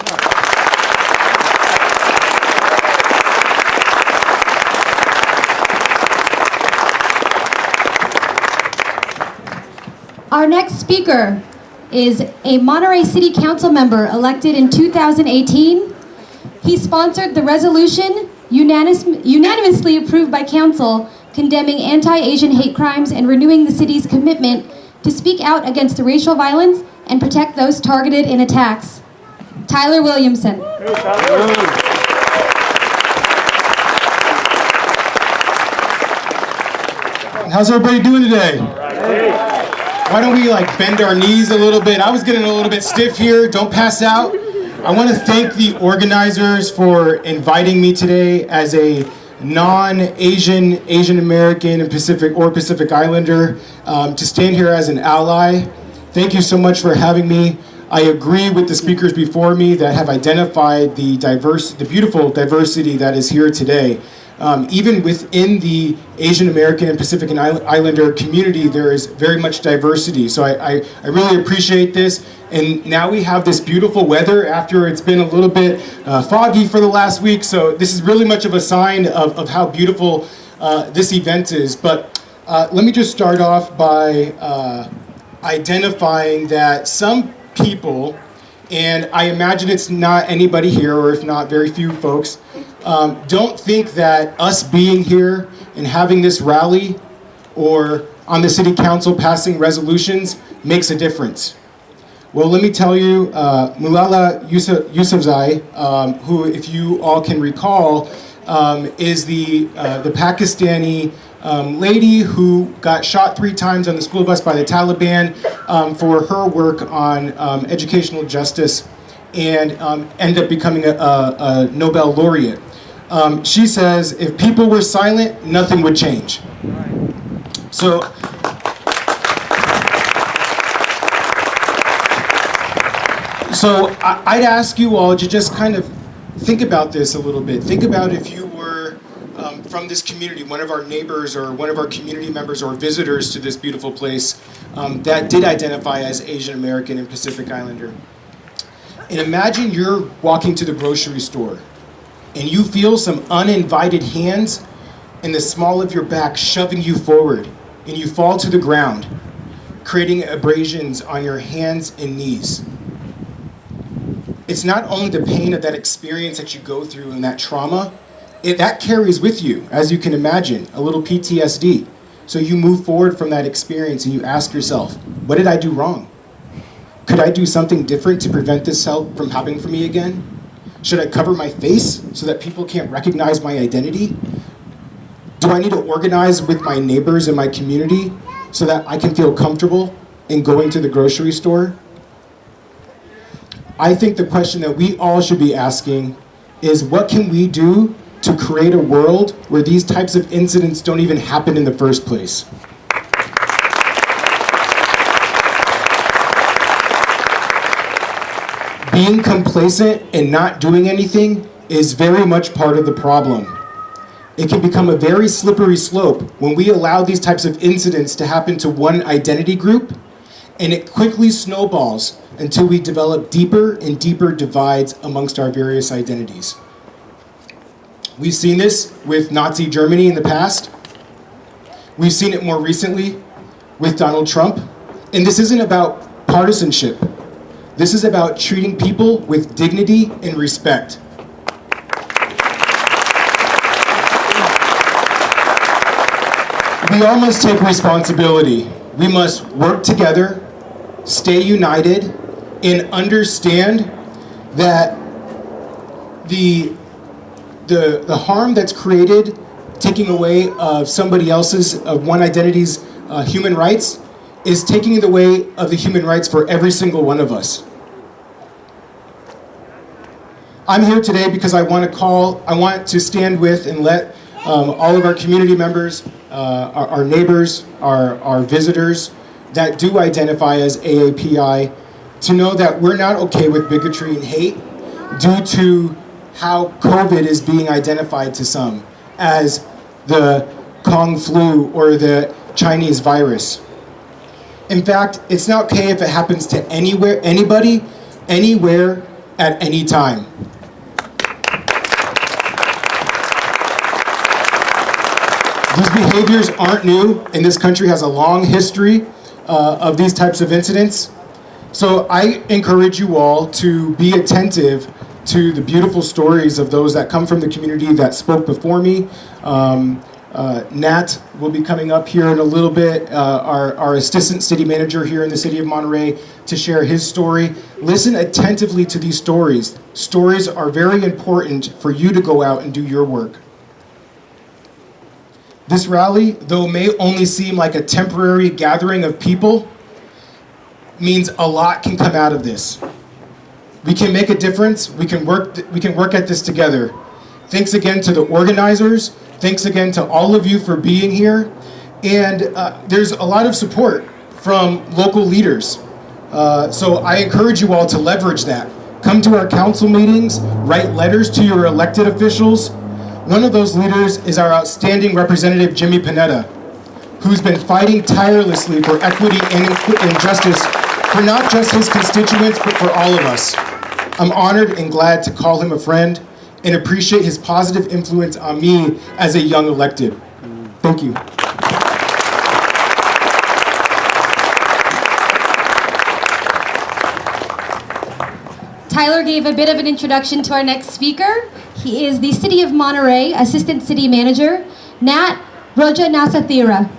Our next speaker is a Monterey City Council member elected in 2018. He sponsored the resolution unanimously approved by council condemning anti-Asian hate crimes and renewing the city's commitment to speak out against the racial violence and protect those targeted in attacks. Tyler Williamson. How's everybody doing today? Why don't we bend our knees a little bit? I was getting a little bit stiff here. Don't pass out. I want to thank the organizers for inviting me today as a non-Asian, Asian American, and Pacific Islander to stand here as an ally. Thank you so much for having me. I agree with the speakers before me that have identified the beautiful diversity that is here today. Even within the Asian American and Pacific Islander community, there is very much diversity. So I really appreciate this. And now we have this beautiful weather after it's been a little bit foggy for the last week. So this is really much of a sign of how beautiful this event is. But let me just start off by identifying that some people, and I imagine it's not anybody here, or if not, very few folks, don't think that us being here and having this rally or on the city council passing resolutions makes a difference. Well, let me tell you, Malala Yousafzai, who, if you all can recall, is the Pakistani lady who got shot 3 times on the school bus by the Taliban for her work on educational justice and ended up becoming a Nobel laureate. She says, if people were silent, nothing would change. So, I'd ask you all to just kind of think about this a little bit. Think about if you were from this community, one of our neighbors or one of our community members or visitors to this beautiful place that did identify as Asian American and Pacific Islander. And imagine you're walking to the grocery store and you feel some uninvited hands in the small of your back shoving you forward, and you fall to the ground, creating abrasions on your hands and knees. It's not only the pain of that experience that you go through and that trauma, that carries with you, as you can imagine, a little PTSD. So you move forward from that experience and you ask yourself, what did I do wrong? Could I do something different to prevent this from happening for me again? Should I cover my face so that people can't recognize my identity? Do I need to organize with my neighbors in my community so that I can feel comfortable in going to the grocery store? I think the question that we all should be asking is, what can we do to create a world where these types of incidents don't even happen in the first place? Being complacent and not doing anything is very much part of the problem. It can become a very slippery slope when we allow these types of incidents to happen to one identity group, and it quickly snowballs until we develop deeper and deeper divides amongst our various identities. We've seen this with Nazi Germany in the past. We've seen it more recently with Donald Trump. And this isn't about partisanship. This is about treating people with dignity and respect. We all must take responsibility. We must work together, stay united, and understand that the harm that's created, taking away of somebody else's, of one identity's human rights, is taking away of the human rights for every single one of us. I'm here today because I want to stand with and let all of our community members, our neighbors, our visitors that do identify as AAPI, to know that we're not okay with bigotry and hate due to how COVID is being identified to some as the Kong flu or the Chinese virus. In fact, it's not okay if it happens to anybody, anywhere, at any time. These behaviors aren't new, and this country has a long history of these types of incidents. So I encourage you all to be attentive to the beautiful stories of those that come from the community that spoke before me. Nat will be coming up here in a little bit, our assistant city manager here in the city of Monterey, to share his story. Listen attentively to these stories. Stories are very important for you to go out and do your work. This rally, though may only seem like a temporary gathering of people, means a lot can come out of this. We can make a difference. We can work at this together. Thanks again to the organizers. Thanks again to all of you for being here. And there's a lot of support from local leaders. So I encourage you all to leverage that. Come to our council meetings, write letters to your elected officials. One of those leaders is our outstanding representative, Jimmy Panetta, who's been fighting tirelessly for equity and justice for not just his constituents, but for all of us. I'm honored and glad to call him a friend and appreciate his positive influence on me as a young elected. Thank you. Tyler gave a bit of an introduction to our next speaker. He is the City of Monterey Assistant City Manager, Nat Rojanasathira.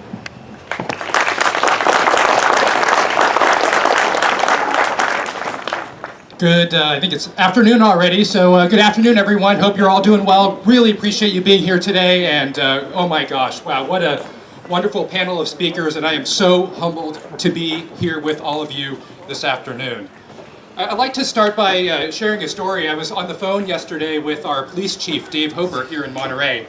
Good, I think it's afternoon already, so good afternoon everyone. Hope you're all doing well. Really appreciate you being here today, and oh my gosh, wow, what a wonderful panel of speakers, and I am so humbled to be here with all of you this afternoon. I'd like to start by sharing a story. I was on the phone yesterday with our police chief, Dave Hober, here in Monterey,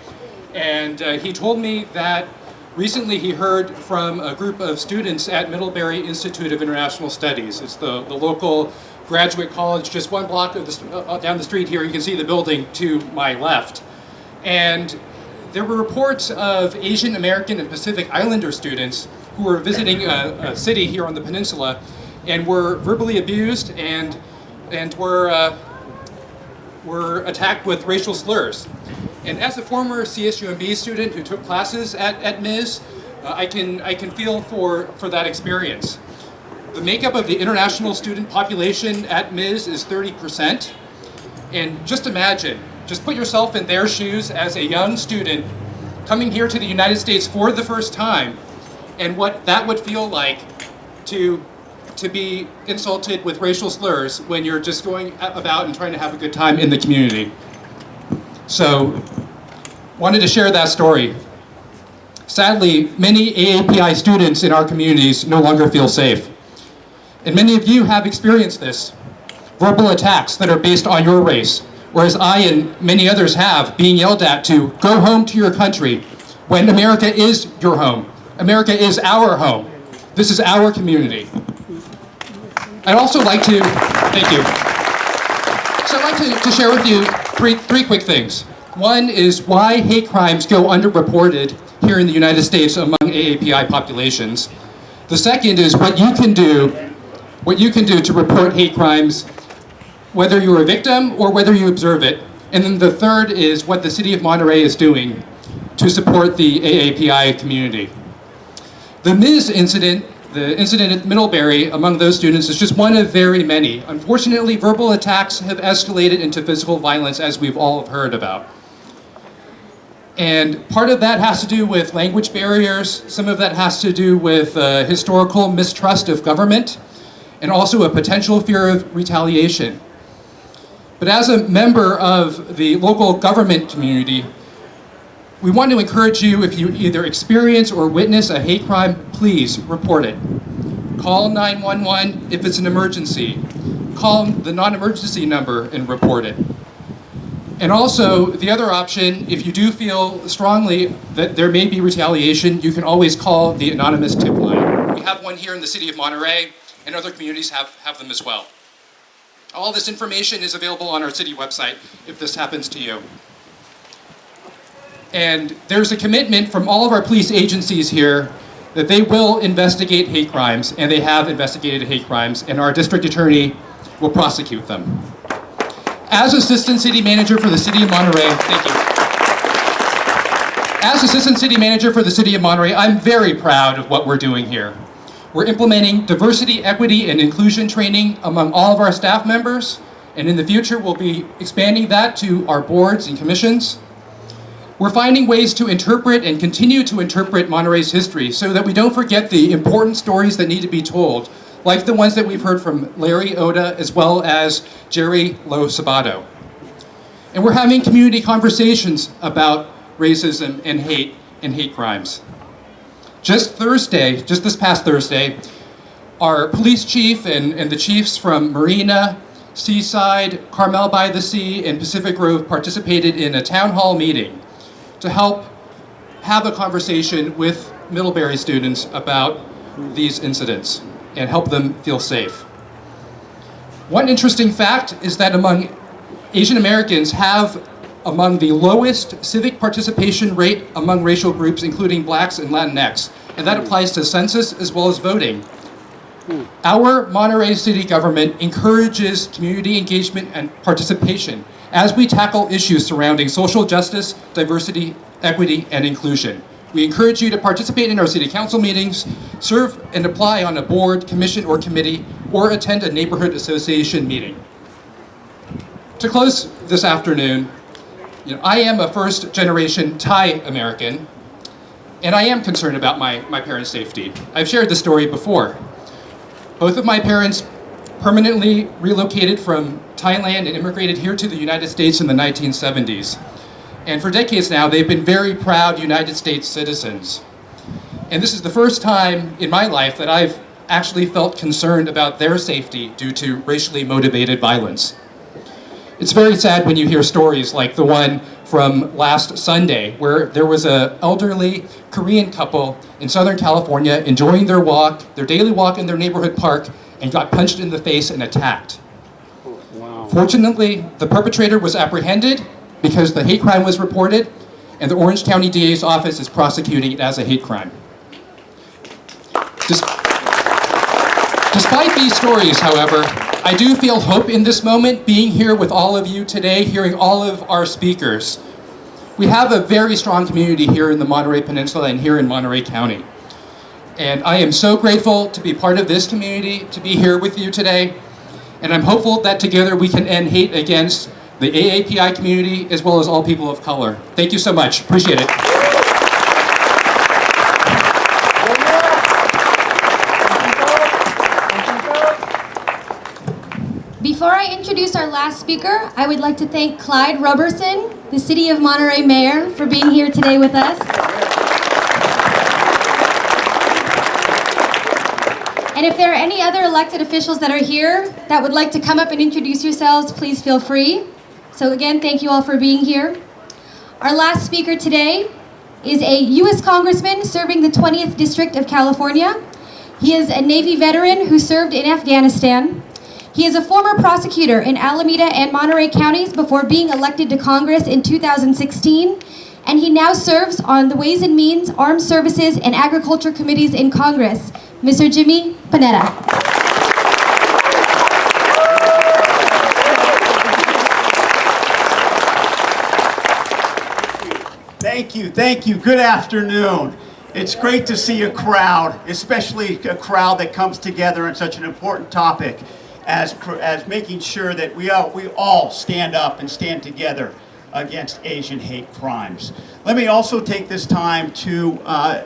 and he told me that recently he heard from a group of students at Middlebury Institute of International Studies. It's the local graduate college just one block down the street here. You can see the building to my left. And there were reports of Asian American and Pacific Islander students who were visiting a city here on the peninsula and were verbally abused and were attacked with racial slurs. And as a former CSUMB student who took classes at MIS, I can feel for that experience. The makeup of the international student population at MIS is 30%. And just imagine, just put yourself in their shoes as a young student coming here to the United States for the first time, and what that would feel like to be insulted with racial slurs when you're just going about and trying to have a good time in the community. So, wanted to share that story. Sadly, many AAPI students in our communities no longer feel safe. And many of you have experienced this. Verbal attacks that are based on your race, whereas I and many others have being yelled at to go home to your country when America is your home. America is our home. This is our community. I'd also like to, thank you. So I'd like to share with you three quick things. One is why hate crimes go underreported here in the United States among AAPI populations. The second is what you can do to report hate crimes, whether you're a victim or whether you observe it. And then the third is what the City of Monterey is doing to support the AAPI community. The MIS incident, the incident at Middlebury among those students, is just one of very many. Unfortunately, verbal attacks have escalated into physical violence, as we've all heard about. And part of that has to do with language barriers. Some of that has to do with historical mistrust of government, and also a potential fear of retaliation. But as a member of the local government community, we want to encourage you, if you either experience or witness a hate crime, please report it. Call 911 if it's an emergency. Call the non-emergency number and report it. And also, the other option, if you do feel strongly that there may be retaliation, you can always call the anonymous tip line. We have one here in the City of Monterey, and other communities have them as well. All this information is available on our city website if this happens to you. And there's a commitment from all of our police agencies here that they will investigate hate crimes, and they have investigated hate crimes, and our district attorney will prosecute them. As Assistant City Manager for the City of Monterey, thank you. As Assistant City Manager for the City of Monterey, I'm very proud of what we're doing here. We're implementing diversity, equity, and inclusion training among all of our staff members, and in the future we'll be expanding that to our boards and commissions. We're finding ways to interpret and continue to interpret Monterey's history so that we don't forget the important stories that need to be told, like the ones that we've heard from Larry Oda as well as Jerry Lo Sabato. And we're having community conversations about racism and hate crimes. Just this past Thursday, our police chief and the chiefs from Marina, Seaside, Carmel by the Sea, and Pacific Grove participated in a town hall meeting to help have a conversation with Middlebury students about these incidents and help them feel safe. One interesting fact is that among Asian Americans have among the lowest civic participation rate among racial groups, including Blacks and Latinx, and that applies to census as well as voting. Our Monterey City government encourages community engagement and participation as we tackle issues surrounding social justice, diversity, equity, and inclusion. We encourage you to participate in our city council meetings, serve and apply on a board, commission, or committee, or attend a neighborhood association meeting. To close this afternoon, I am a first-generation Thai American, and I am concerned about my parents' safety. I've shared this story before. Both of my parents permanently relocated from Thailand and immigrated here to the United States in the 1970s. And for decades now, they've been very proud United States citizens. And this is the first time in my life that I've actually felt concerned about their safety due to racially motivated violence. It's very sad when you hear stories like the one from last Sunday, where there was an elderly Korean couple in Southern California enjoying their walk, their daily walk in their neighborhood park, and got punched in the face and attacked. Wow. Fortunately, the perpetrator was apprehended because the hate crime was reported, and the Orange County DA's office is prosecuting it as a hate crime. Despite these stories, however, I do feel hope in this moment, being here with all of you today, hearing all of our speakers. We have a very strong community here in the Monterey Peninsula and here in Monterey County. And I am so grateful to be part of this community, to be here with you today. And I'm hopeful that together we can end hate against the AAPI community as well as all people of color. Thank you so much. Appreciate it. Before I introduce our last speaker, I would like to thank Clyde Roberson, the City of Monterey Mayor, for being here today with us. And if there are any other elected officials that are here that would like to come up and introduce yourselves, please feel free. So again, thank you all for being here. Our last speaker today is a U.S. Congressman serving the 20th District of California. He is a Navy veteran who served in Afghanistan. He is a former prosecutor in Alameda and Monterey counties before being elected to Congress in 2016, and he now serves on the Ways and Means, Armed Services, and Agriculture Committees in Congress. Mr. Jimmy Panetta. Thank you. Good afternoon. It's great to see a crowd, especially a crowd that comes together on such an important topic as making sure that we all stand up and stand together against Asian hate crimes. Let me also take this time to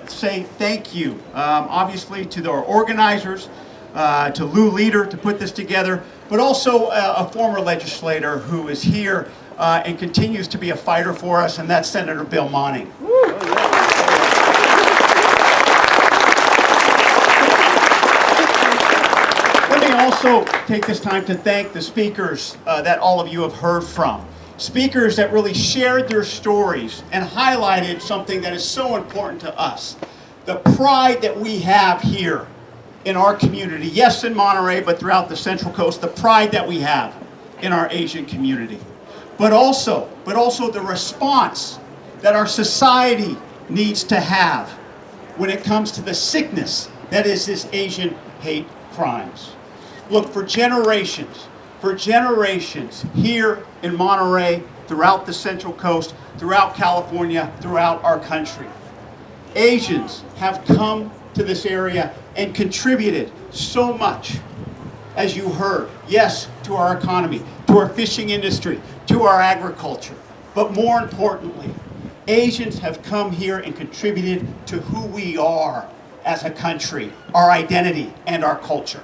say thank you, obviously, to our organizers, to Lou Leader to put this together, but also a former legislator who is here and continues to be a fighter for us, and that's Senator Bill Monning. Let me also take this time to thank the speakers that all of you have heard from. Speakers that really shared their stories and highlighted something that is so important to us. The pride that we have here in our community, yes, in Monterey, but throughout the Central Coast, the pride that we have in our Asian community. But also the response that our society needs to have when it comes to the sickness that is this Asian hate crimes. Look, for generations here in Monterey, throughout the Central Coast, throughout California, throughout our country, Asians have come to this area and contributed so much, as you heard, yes, to our economy, to our fishing industry, to our agriculture. But more importantly, Asians have come here and contributed to who we are as a country, our identity and our culture.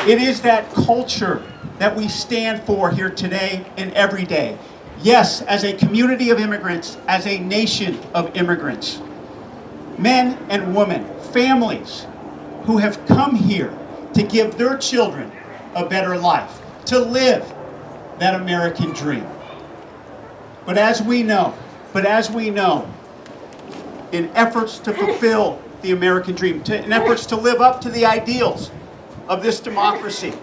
It is that culture that we stand for here today and every day. Yes, as a community of immigrants, as a nation of immigrants, men and women, families who have come here to give their children a better life, to live that American dream. But as we know, in efforts to fulfill the American dream, in efforts to live up to the ideals of this democracy,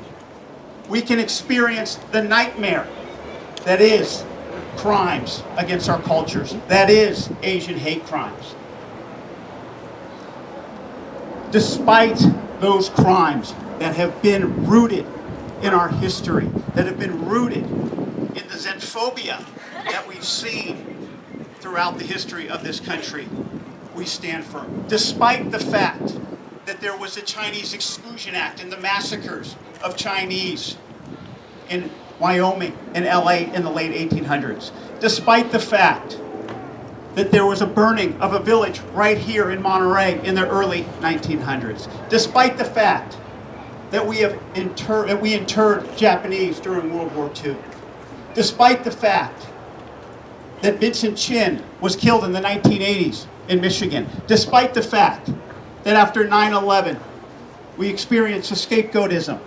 we can experience the nightmare that is crimes against our cultures, that is Asian hate crimes. Despite those crimes that have been rooted in our history, that have been rooted in the xenophobia that we've seen throughout the history of this country, we stand firm. Despite the fact that there was a Chinese Exclusion Act and the massacres of Chinese in Wyoming and LA in the late 1800s. Despite the fact that there was a burning of a village right here in Monterey in the early 1900s. Despite the fact that we interred Japanese during World War II. Despite the fact that Vincent Chin was killed in the 1980s in Michigan, despite the fact that after 9/11 we experienced a scapegoatism,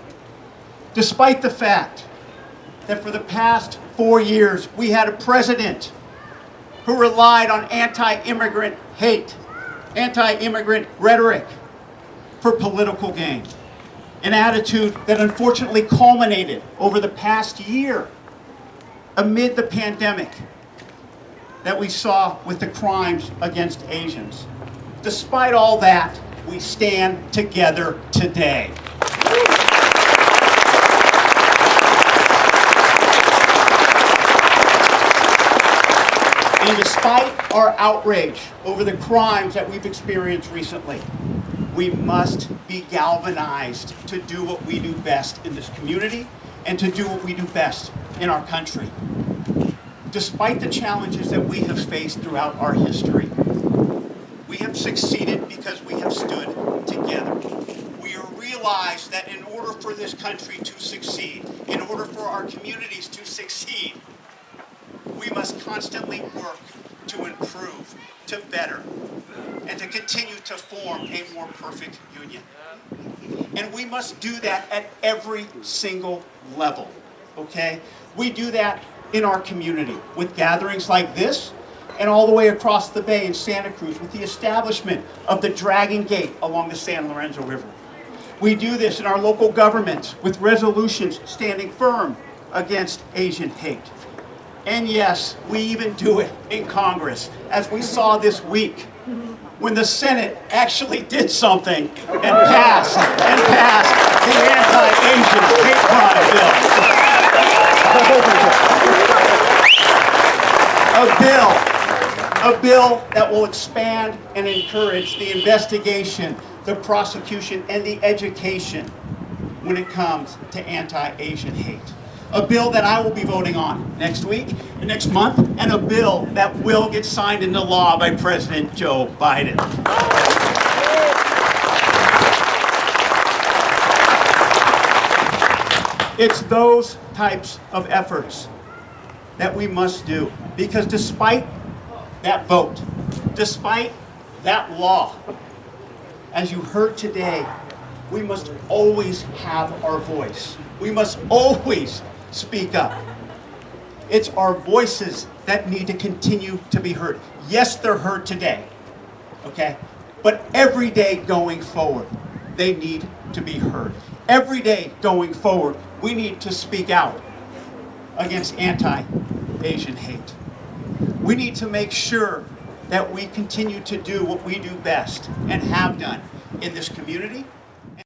despite the fact that for the past 4 years we had a president who relied on anti-immigrant hate, anti-immigrant rhetoric for political gain. An attitude that unfortunately culminated over the past year amid the pandemic that we saw with the crimes against Asians. Despite all that, we stand together today. And despite our outrage over the crimes that we've experienced recently, we must be galvanized to do what we do best in this community and to do what we do best in our country. Despite the challenges that we have faced throughout our history, we have succeeded because we have stood together. We realize that in order for this country to succeed, in order for our communities to succeed, we must constantly work to improve, to better, and to continue to form a more perfect union. And we must do that at every single level, okay? We do that in our community with gatherings like this, and all the way across the bay in Santa Cruz with the establishment of the Dragon Gate along the San Lorenzo River. We do this in our local governments with resolutions standing firm against Asian hate. And yes, we even do it in Congress, as we saw this week, when the Senate actually did something and passed the anti-Asian hate crime bill. A bill that will expand and encourage the investigation, the prosecution, and the education when it comes to anti-Asian hate. A bill that I will be voting on next week, next month, and a bill that will get signed into law by President Joe Biden. It's those types of efforts that we must do, because despite that vote, despite that law, as you heard today, we must always have our voice. We must always speak up. It's our voices that need to continue to be heard. Yes, they're heard today, okay? But every day going forward, they need to be heard. Every day going forward, we need to speak out against anti-Asian hate. We need to make sure that we continue to do what we do best and have done in this community